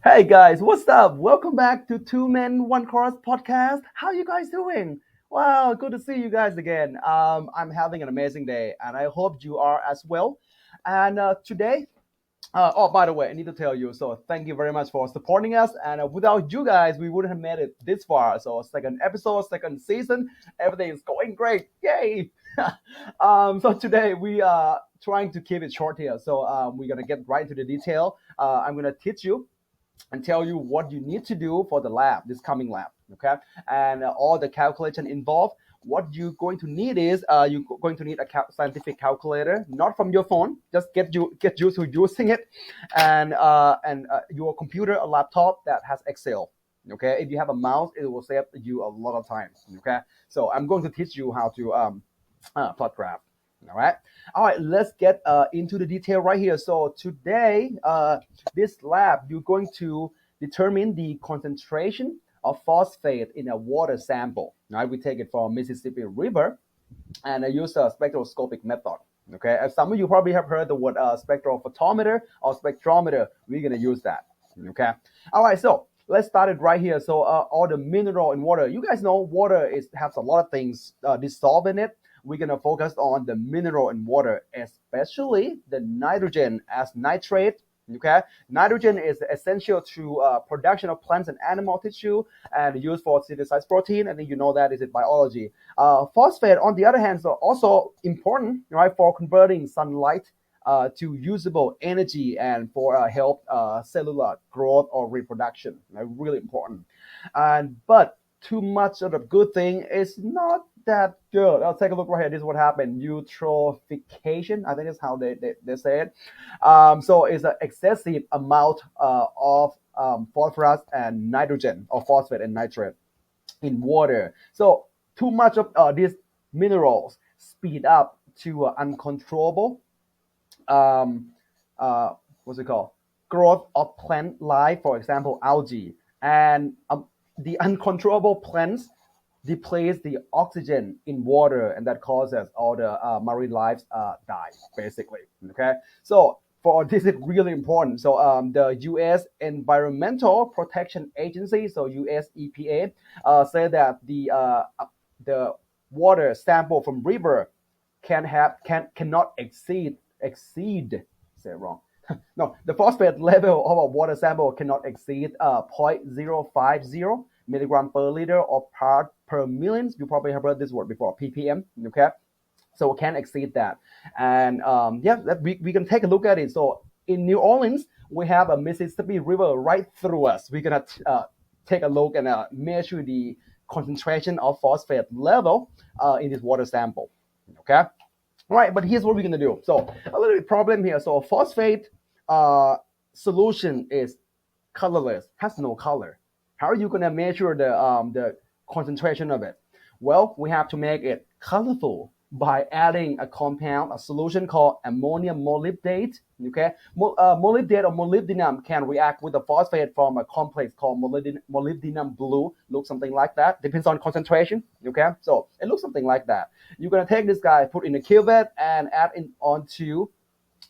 Hey guys, what's up? Welcome back to Two Men One Chorus podcast. How you guys doing? Well, good to see you guys again. I'm having an amazing day, and I hope you are as well. And today, oh, by the way, I need to tell you. So, thank you very much for supporting us. And without you guys, we wouldn't have made it this far. So, second episode, second season, everything is going great. Yay! So today we are trying to keep it short here. So we're gonna get right into the detail. I'm gonna teach you and tell you what you need to do for the lab, this coming lab, okay? And all the calculation involved. What you're going to need is you're going to need a scientific calculator, not from your phone. Just get used to using it, and your computer, a laptop that has Excel. Okay, if you have a mouse, it will save you a lot of time. Okay, so I'm going to teach you how to plot graph. All right, let's get into the detail right here. So today, this lab, you're going to determine the concentration of phosphate in a water sample. Right, we take it from Mississippi River, and I use a spectroscopic method. Okay, as some of you probably have heard the word spectrophotometer or spectrometer. We're gonna use that. Okay, all right. So let's start it right here. So all the mineral in water. You guys know water has a lot of things dissolved in it. We're gonna focus on the mineral in water, especially the nitrogen as nitrate. Okay, nitrogen is essential to production of plants and animal tissue and used for synthesized protein. I think you know that is in biology. Phosphate, on the other hand, is also important, right, for converting sunlight to usable energy and for help cellular growth or reproduction. Right? Really important. But too much of the good thing is not that good. I'll take a look right here. This is what happened. Eutrophication, I think that's how they say it. So it's an excessive amount of phosphorus and nitrogen, or phosphate and nitrate in water. So too much of these minerals speed up to uncontrollable um, what's it called, growth of plant life, for example algae, and the uncontrollable plants deplete the oxygen in water, and that causes all the marine lives die basically. Okay, so for this is really important. So the U.S. Environmental Protection Agency, so US EPA, say that the water sample from river cannot exceed, say it wrong. No, the phosphate level of a water sample cannot exceed 0.050 milligram per liter or part per million. You probably have heard this word before, ppm. Okay, so we can't exceed that. And we can take a look at it. So in New Orleans, we have a Mississippi River right through us. We're gonna take a look and measure the concentration of phosphate level in this water sample. Okay. All right, but here's what we're gonna do. So a little bit problem here. So phosphate solution is colorless, has no color. How are you gonna measure the concentration of it? Well, we have to make it colorful by adding a compound, a solution called ammonium molybdate. Okay, molybdate or molybdenum can react with the phosphate from a complex called molybdenum blue. Looks something like that. Depends on concentration. Okay, so it looks something like that. You're gonna take this guy, put in a cuvette, and add in onto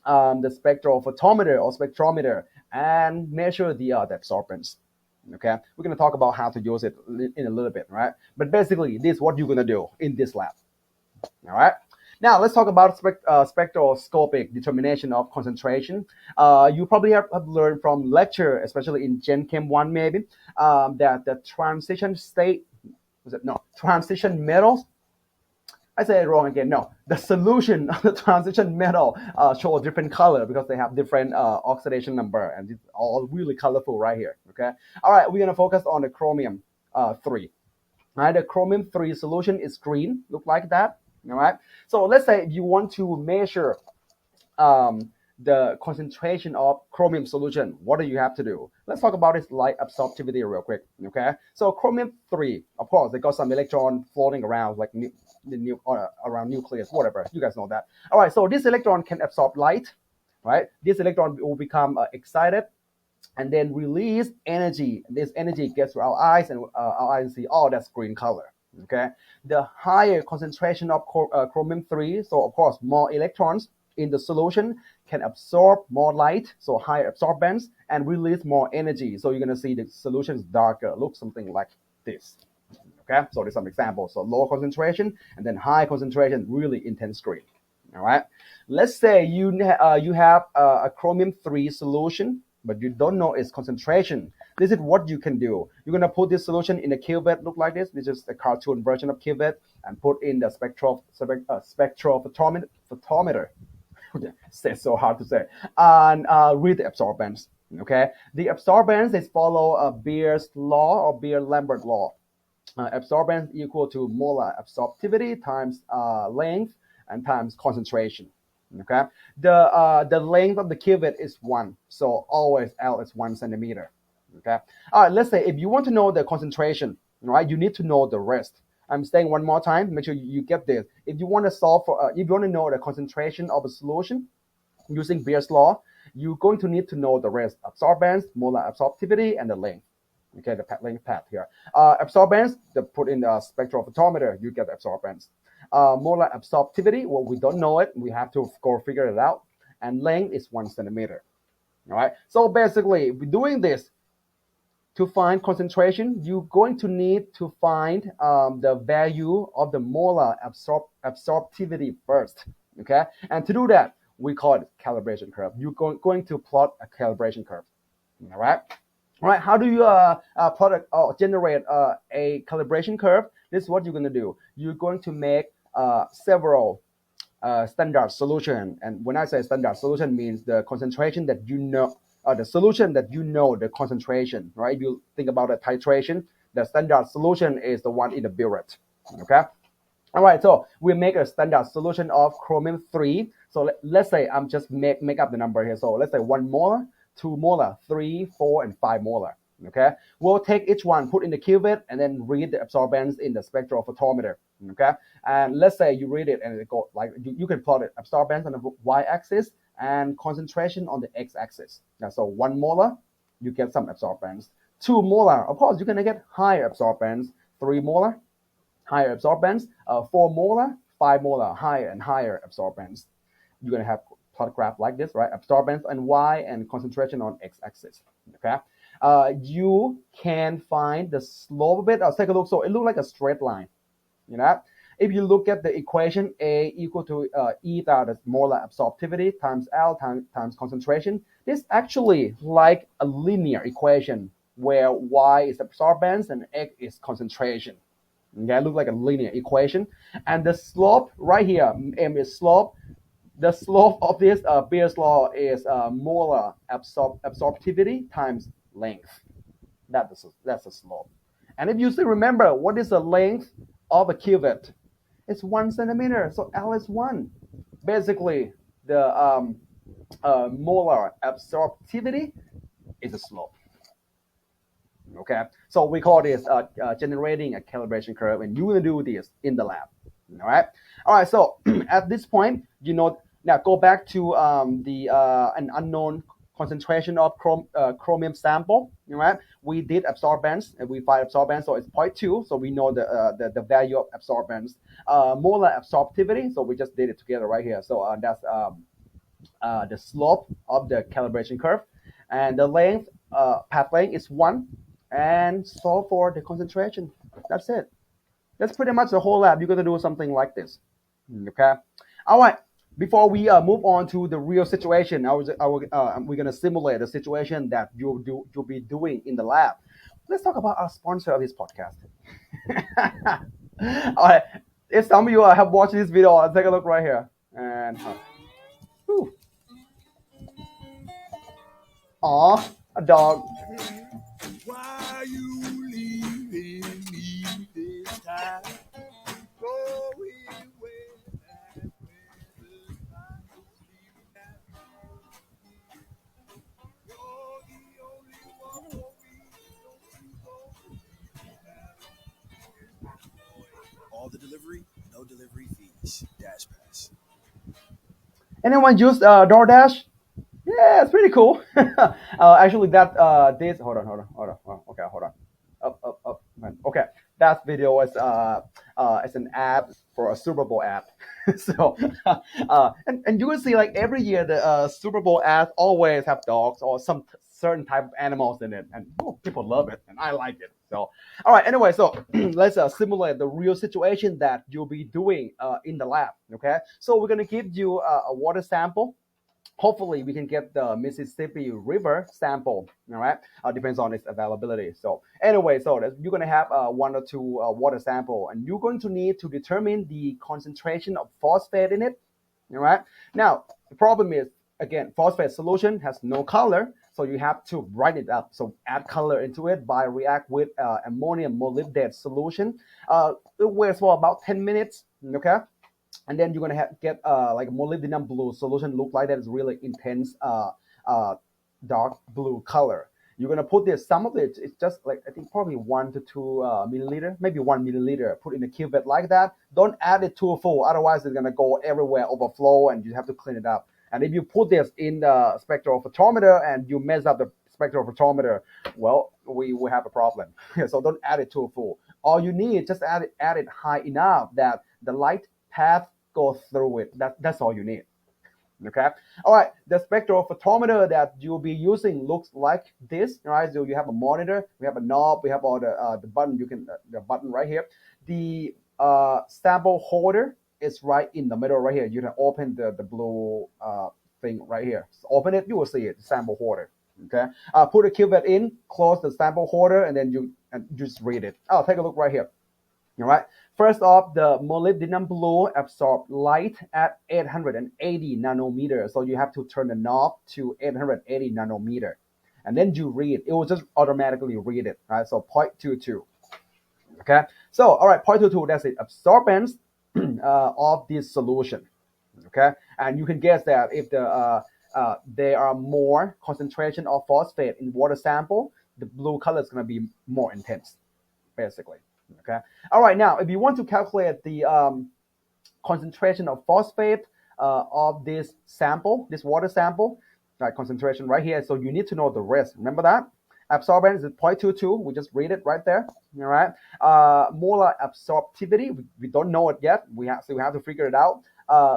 the spectrophotometer or spectrometer and measure the absorbance. Okay, we're gonna talk about how to use it in a little bit, right? But basically, this is what you're gonna do in this lab. All right. Now let's talk about spectroscopic determination of concentration. You probably have learned from lecture, especially in Gen Chem 1 maybe, that the transition state, transition metals, I say it wrong again. No, the solution of the transition metal show a different color because they have different oxidation number, and it's all really colorful right here. Okay. All right, we're gonna focus on the chromium 3. Right, the chromium 3 solution is green, look like that. All right. So let's say you want to measure the concentration of chromium solution. What do you have to do? Let's talk about this light absorptivity real quick. Okay. So chromium 3, of course, they got some electron floating around, like around nucleus, whatever. You guys know that. All right. So this electron can absorb light. Right. This electron will become excited and then release energy. This energy gets to our eyes, and our eyes see, oh, that's green color. Okay. The higher concentration of chromium 3, so of course more electrons in the solution can absorb more light, so higher absorbance, and release more energy. So you're going to see the solution is darker, looks something like this. Okay, so there's some examples. So low concentration and then high concentration, really intense green. All right, let's say you have a chromium 3 solution, but you don't know its concentration. This is what you can do. You're going to put this solution in a cuvette, look like this. This is a cartoon version of cuvette, and put in the spectrophotometer. It's so hard to say. And read the absorbance. Okay, the absorbance is follow Beer's law or Beer-Lambert law. Absorbance equal to molar absorptivity times length and times concentration. Okay, the length of the cuvette is 1, so always L is 1 centimeter. Okay, all right, let's say if you want to know the concentration, right, you need to know the rest. I'm saying one more time, make sure you get this. If you want to solve for, if you want to know the concentration of a solution using Beer's law, you're going to need to know the rest: absorbance, molar absorptivity, and the length. Okay, the length path here. Absorbance, put in the spectrophotometer, you get the absorbance. Molar absorptivity, well, we don't know it. We have to go figure it out. And length is 1 centimeter. All right. So basically, we're doing this to find concentration. You're going to need to find the value of the molar absorptivity first. Okay. And to do that, we call it calibration curve. You're going to plot a calibration curve. All right. All right, how do you generate a calibration curve? This is what you're going to do. You're going to make several standard solution. And when I say standard solution, means the concentration that you know, the solution that you know the concentration, right? If you think about a titration, the standard solution is the one in the burette, okay? All right, so we make a standard solution of chromium 3. So let's say I'm just make up the number here. So let's say 1 molar, 2 molar, 3, 4, and 5 molar. Okay, we'll take each one, put in the cuvette, and then read the absorbance in the spectrophotometer. Okay, and let's say you read it and it goes like you can plot it: absorbance on the y-axis and concentration on the x-axis. Now, so 1 molar, you get some absorbance. 2 molar, of course, you're gonna get higher absorbance. 3 molar, higher absorbance. 4 molar, 5 molar, higher and higher absorbance. You're gonna have plot graph like this, right? Absorbance on y and concentration on x-axis. Okay, you can find the slope of it. I'll take a look. So it looks like a straight line. You know, if you look at the equation, A equal to eta, that's molar absorptivity times L times concentration. This actually like a linear equation where y is absorbance and x is concentration. Okay, it looks like a linear equation, and the slope right here, M is slope. The slope of this Beer's law is molar absorptivity times length. That's a slope. And if you still remember, what is the length of a cuvette? It's 1 centimeter, so L is 1. Basically, the molar absorptivity is a slope. Okay, so we call this generating a calibration curve, and you're going to do this in the lab. All right. So at this point, you know. Now go back to an unknown concentration of chromium sample. Right? We did absorbance and we find absorbance, so it's 0.2. So we know the value of absorbance. Molar absorptivity. So we just did it together right here. So that's the slope of the calibration curve, and the length path length is 1, and so for the concentration. That's it. That's pretty much the whole lab. You're gonna do something like this. Okay. All right. Before we move on to the real situation, we're gonna simulate the situation that you'll be doing in the lab. Let's talk about our sponsor of this podcast. All right, if some of you have watched this video, take a look right here. And aw, a dog. Why are you leaving me this time? All the delivery, no delivery fees. Dash Pass. Anyone use DoorDash? Yeah, it's pretty cool. Actually, that hold on. Okay, hold on. Up. Okay, that video was as an ad for a Super Bowl ad. So and you will see like every year the Super Bowl ads always have dogs or some certain type of animals in it, and people love it, and I like it. So all right, anyway, so let's simulate the real situation that you'll be doing in the lab. Okay, so we're gonna give you a water sample. Hopefully we can get the Mississippi River sample. All right, depends on its availability. So anyway, so you're going to have one or two water sample, and you're going to need to determine the concentration of phosphate in it. All right, now the problem is, again, phosphate solution has no color, so you have to brighten it up. So add color into it by react with ammonium molybdate solution. It wears for about 10 minutes. Okay, and then you're gonna get like a molybdenum blue solution. Look like that is really intense dark blue color. You're gonna put this, some of it, it's just like I think probably 1 to 2 milliliter, maybe 1 milliliter, put in a cuvette like that. Don't add it too full, otherwise it's gonna go everywhere, overflow, and you have to clean it up. And if you put this in the spectrophotometer and you mess up the spectrophotometer, well, we will have a problem. So don't add it too full. All you need, just add it high enough that the light path goes through it. That's all you need. Okay. All right. The spectrophotometer that you'll be using looks like this. All right. So you have a monitor, we have a knob, we have all the button. You can the button right here. The sample holder is right in the middle right here. You can open the blue thing right here. So open it, you will see it. The sample holder. Okay. Put a cuvette in, close the sample holder, and then you just read it. Oh, take a look right here. All right. First off, the molybdenum blue absorbs light at 880 nanometer. So you have to turn the knob to 880 nanometer. And then you read. It will just automatically read it. Right. So 0.22. Okay. So, all right, 0.22, that's it. Absorbance of this solution. Okay. And you can guess that if there are more concentration of phosphate in water sample, the blue color is going to be more intense, basically. Okay. All right. Now, if you want to calculate the concentration of phosphate of this sample, this water sample, right, concentration right here. So you need to know the rest. Remember that? Absorbance is 0.22. We just read it right there. All right. Molar absorptivity, we don't know it yet. We have to figure it out.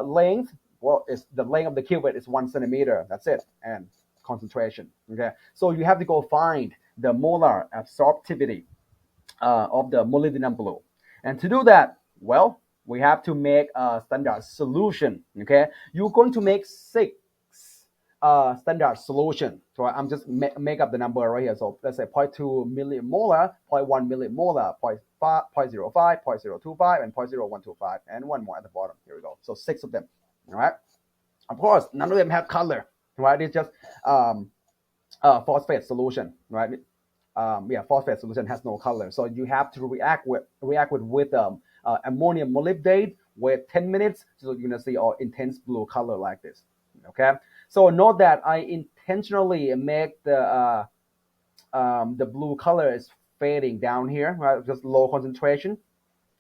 Length, well, it's the length of the cuvette is 1 centimeter. That's it. And concentration. Okay. So you have to go find the molar absorptivity of the molybdenum blue. And to do that, well, we have to make a standard solution. Okay, you're going to make 6 standard solution. So I'm just make up the number right here. So let's say 0.2 millimolar, 0.1 millimolar, 0.05, 0.025, and 0.0125, and one more at the bottom. Here we go. So 6 of them. All right. Of course, none of them have color. Right? It's just phosphate solution. Right. Phosphate solution has no color, so you have to react with ammonium molybdate. Wait 10 minutes, so you're gonna see all intense blue color like this. Okay, so note that I intentionally make the blue color is fading down here, right? Just low concentration,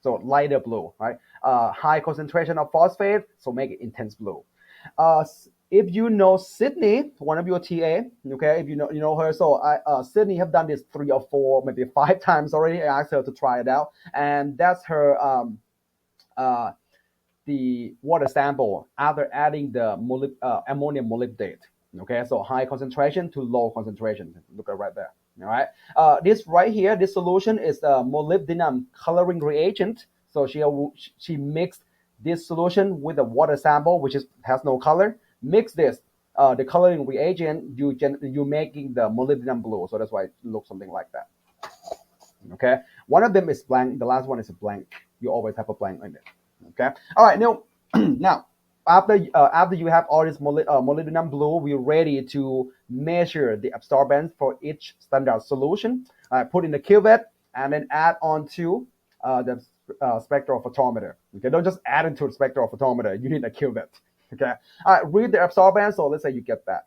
so lighter blue, right? High concentration of phosphate, so make it intense blue. If you know Sydney, one of your TA, okay, if you know her, so Sydney have done this 3 or 4, maybe 5 times already. I asked her to try it out, and that's her the water sample after adding the ammonium molybdate. Okay, so high concentration to low concentration. Look at right there. All right, this right here, this solution is the molybdenum coloring reagent. So she mixed this solution with the water sample, which has no color. Mix this, the coloring reagent, you making the molybdenum blue. So that's why it looks something like that. Okay, one of them is blank. The last one is a blank. You always have a blank in it. Okay. All right. Now, now after you have all this molybdenum blue, we're ready to measure the absorbance for each standard solution. Put in the cuvette and then add on to the spectrophotometer. Okay, don't just add it to the spectrophotometer. You need a cuvette. Okay. All right. Read the absorbance. So let's say you get that.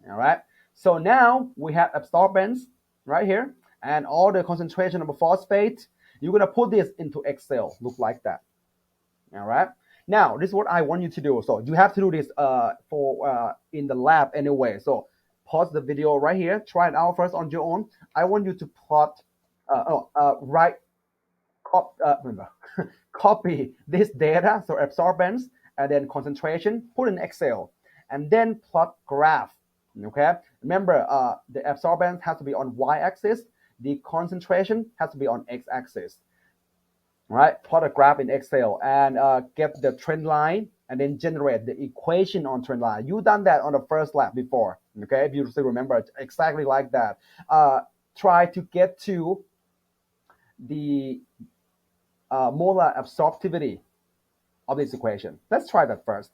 All right. So now we have absorbance right here and all the concentration of the phosphate. You're gonna put this into Excel. Look like that. All right. Now this is what I want you to do. So you have to do this for in the lab anyway. So pause the video right here. Try it out first on your own. I want you to plot right no, copy this data, so absorbance and then concentration, put in Excel, and then plot graph. Okay, remember the absorbance has to be on y-axis, the concentration has to be on x-axis. Right, plot a graph in Excel and get the trend line and then generate the equation on trend line. You done that on the first lab before. Okay, if you still remember, exactly like that. Try to get to the molar absorptivity of this equation. Let's try that first.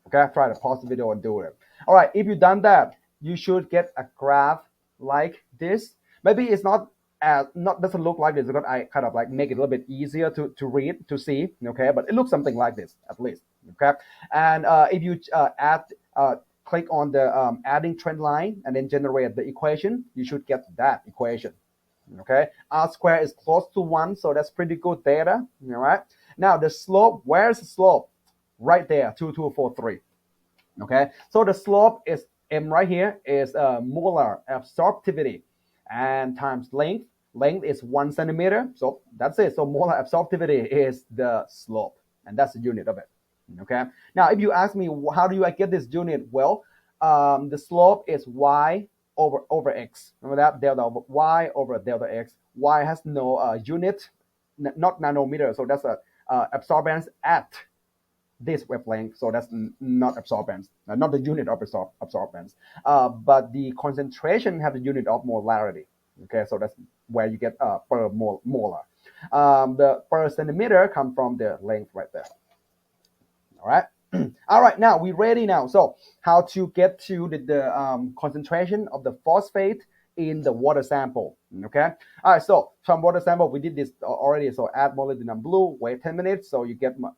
Okay, try to pause the video and do it. All right, if you've done that, you should get a graph like this. Maybe it's not doesn't look like this because I kind of like make it a little bit easier to read, to see. Okay, but it looks something like this at least. Okay, and if you click on the adding trend line and then generate the equation, you should get that equation. Okay, r squared is close to 1, so that's pretty good data. All right, now the slope, where's the slope? Right there, 2243. Okay, so the slope is m right here is molar absorptivity and times length. Length is 1 centimeter, so that's it. So molar absorptivity is the slope, and that's the unit of it. Okay, now if you ask me how do I get this unit, well, the slope is y over x. Remember that, delta over y over delta x. Y has no unit, not nanometer, so that's a absorbance at this wavelength, so that's not absorbance, not the unit of absorbance, but the concentration have the unit of molarity. Okay, so that's where you get per molar. The per centimeter come from the length right there. All right. All right, now we're ready now. So how to get to the concentration of the phosphate in the water sample. Okay. All right, so from water sample, we did this already. So add molybdenum blue, wait 10 minutes. So you get, no,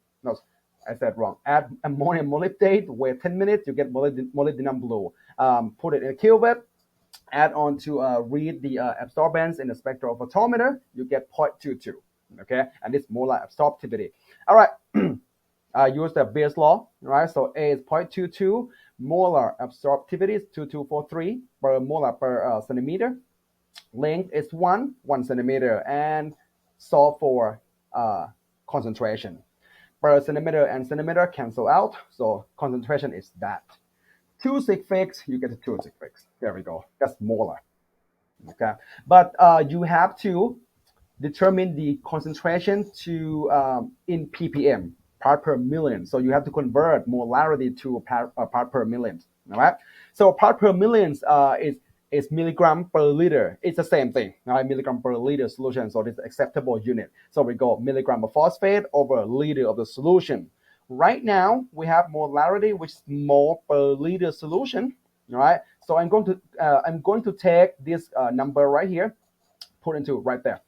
I said wrong. Add ammonium molybdate, wait 10 minutes, you get molybdenum blue. Put it in a cuvette, add on to read the absorbance in the spectrophotometer, you get 0.22. Okay, and it's molar absorptivity. All right. Use the Beer's law, right? So A is 0.22, molar absorptivity is 2243 per molar per centimeter. Length is 1 centimeter, and solve for concentration. Per centimeter and centimeter cancel out, so concentration is that. 2 sig figs, you get 2 sig figs. There we go. That's molar. Okay, but you have to determine the concentration to in ppm, part per million. So you have to convert molarity to part per million. All right. So part per million is milligram per liter. It's the same thing. All right, milligram per liter solution. So it's acceptable unit. So we go milligram of phosphate over a liter of the solution. Right now we have molarity, which is mole per liter solution. All right. So I'm going to take this number right here, put into right there.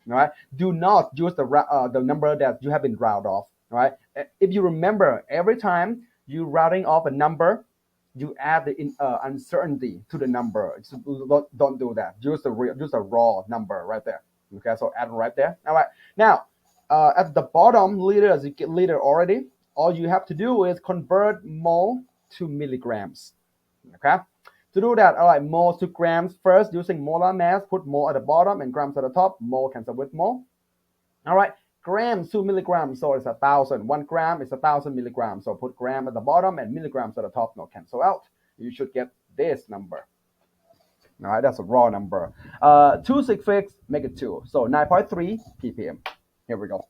All right. Do not use the number that you have been rounded off. All right. If you remember, every time you rounding off a number, you add the uncertainty to the number. So don't do that. Use a raw number right there. Okay. So add right there. All right. Now, at the bottom, liter, as you get liter already, all you have to do is convert mole to milligrams. Okay. To do that, all right, moles to grams first using molar mass, put mole at the bottom and grams at the top. Mole cancel with mole. All right, grams to milligrams, so it's 1,000. 1 gram is 1,000 milligrams. So put gram at the bottom and milligrams at the top. No, cancel out. You should get this number. All right, that's a raw number. 2 sig figs, make it 2. So 9.3 ppm. Here we go.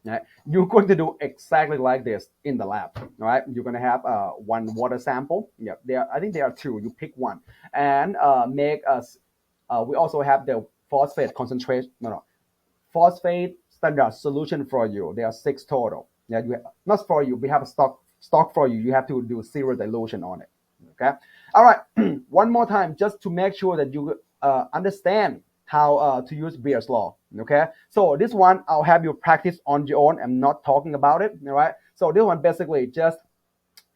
Right. You're going to do exactly like this in the lab. All right, you're going to have one water sample. Yeah, I think there are 2. You pick one and make us. We also have the phosphate concentration. Phosphate standard solution for you. There are 6 total. Yeah, not for you. We have a stock for you. You have to do 0 dilution on it. Okay. All right. One more time, just to make sure that you understand how to use Beer's law. Okay, so this one I'll have you practice on your own. I'm not talking about it. All right, so this one basically just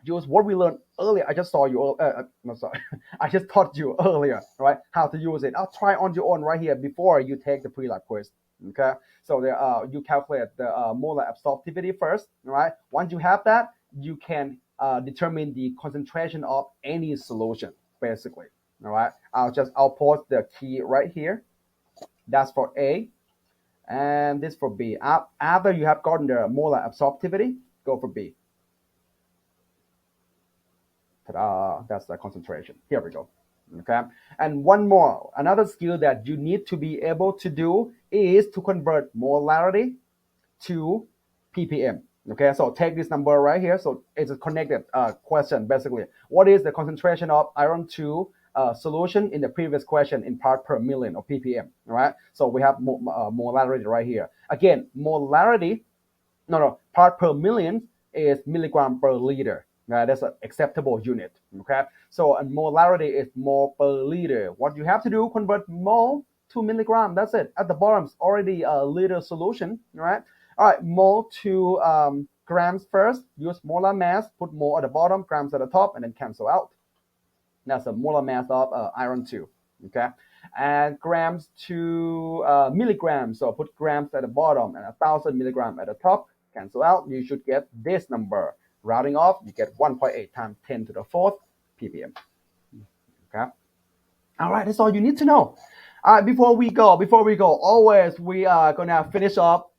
use what we learned earlier. I just saw you. No, sorry, I just taught you earlier. Right, how to use it. I'll try on your own right here before you take the pre-lab quiz. Okay, so there, you calculate the molar absorptivity first. All right, once you have that, you can determine the concentration of any solution. Basically, all right. I'll post the key right here. That's for A. And this for B. After you have gotten the molar absorptivity, go for B. Ta-da, that's the concentration. Here we go. Okay. And one more, another skill that you need to be able to do is to convert molarity to ppm. Okay, so take this number right here. So it's a connected question basically. What is the concentration of iron 2 solution in the previous question in part per million or ppm? All right. So we have molarity right here. Again, molarity, part per million is milligram per liter. That's an acceptable unit. Okay, so a molarity is mole per liter. What you have to do, convert mole to milligram. That's it. At the bottom, it's already a liter solution. All right, mole to grams first. Use molar mass. Put mole at the bottom, grams at the top, and then cancel out. That's a molar mass of iron 2. Okay, and grams to milligrams. So put grams at the bottom and 1,000 milligram at the top. Cancel out. You should get this number. Rounding off, you get 1.8 times 10 to the 4th ppm. Okay. All right, that's all you need to know. All right, before we go, always we are gonna finish up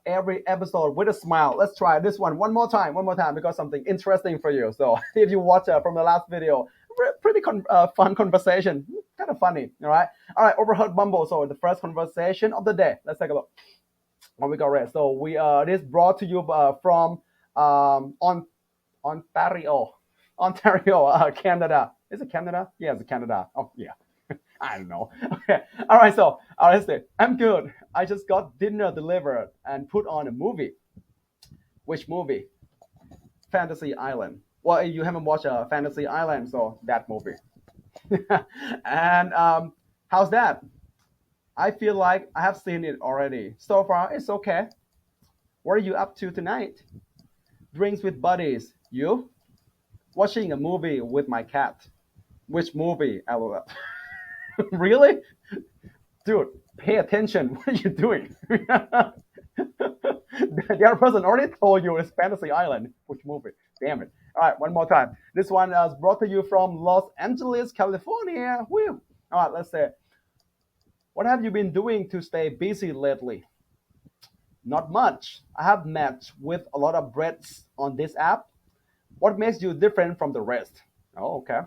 every episode with a smile. Let's try this one more time, because something interesting for you. So if you watch from the last video, pretty fun conversation, kind of funny. All right, overheard mumble. So the first conversation of the day. Let's take a look. What we got right. So we this brought to you from Ontario, Canada. Is it Canada? Yeah, it's Canada. Oh, yeah. I don't know. Okay. All right. So, let's see. I'm good. I just got dinner delivered and put on a movie. Which movie? Fantasy Island. Well, you haven't watched Fantasy Island, so that movie. And how's that? I feel like I have seen it already. So far, it's okay. What are you up to tonight? Drinks with buddies. You? Watching a movie with my cat. Which movie? LOL. Really? Dude, pay attention. What are you doing? The other person already told you it's Fantasy Island. Which movie? Damn it. All right, one more time. This one is brought to you from Los Angeles, California. Woo. All right, let's say, what have you been doing to stay busy lately? Not much. I have met with a lot of breads on this app. What makes you different from the rest? Oh, okay.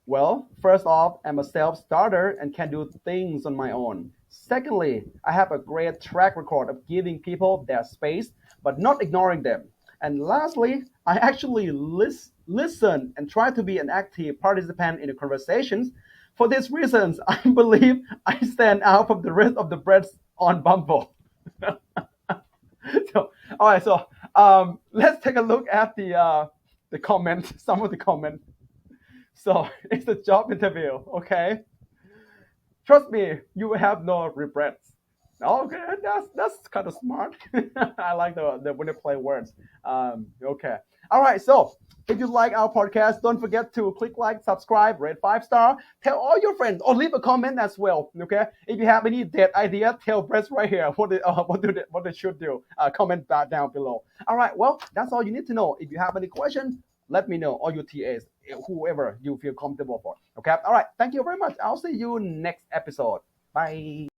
Well, first off, I'm a self-starter and can do things on my own. Secondly, I have a great track record of giving people their space, but not ignoring them. And lastly, I actually listen and try to be an active participant in the conversations. For these reasons, I believe I stand out from the rest of the breads on Bumble. So, all right, so let's take a look at the comment, some of the comments. So it's a job interview, okay? Trust me, you will have no regrets. Okay, that's kind of smart. I like the when they play words. Okay. All right, so if you like our podcast, don't forget to click like, subscribe, rate 5-star. Tell all your friends or leave a comment as well. Okay. If you have any dead idea, tell Brett right here what they should do. Comment that down below. All right. Well, that's all you need to know. If you have any questions, let me know. All your TAs, whoever you feel comfortable for. Okay. All right. Thank you very much. I'll see you next episode. Bye.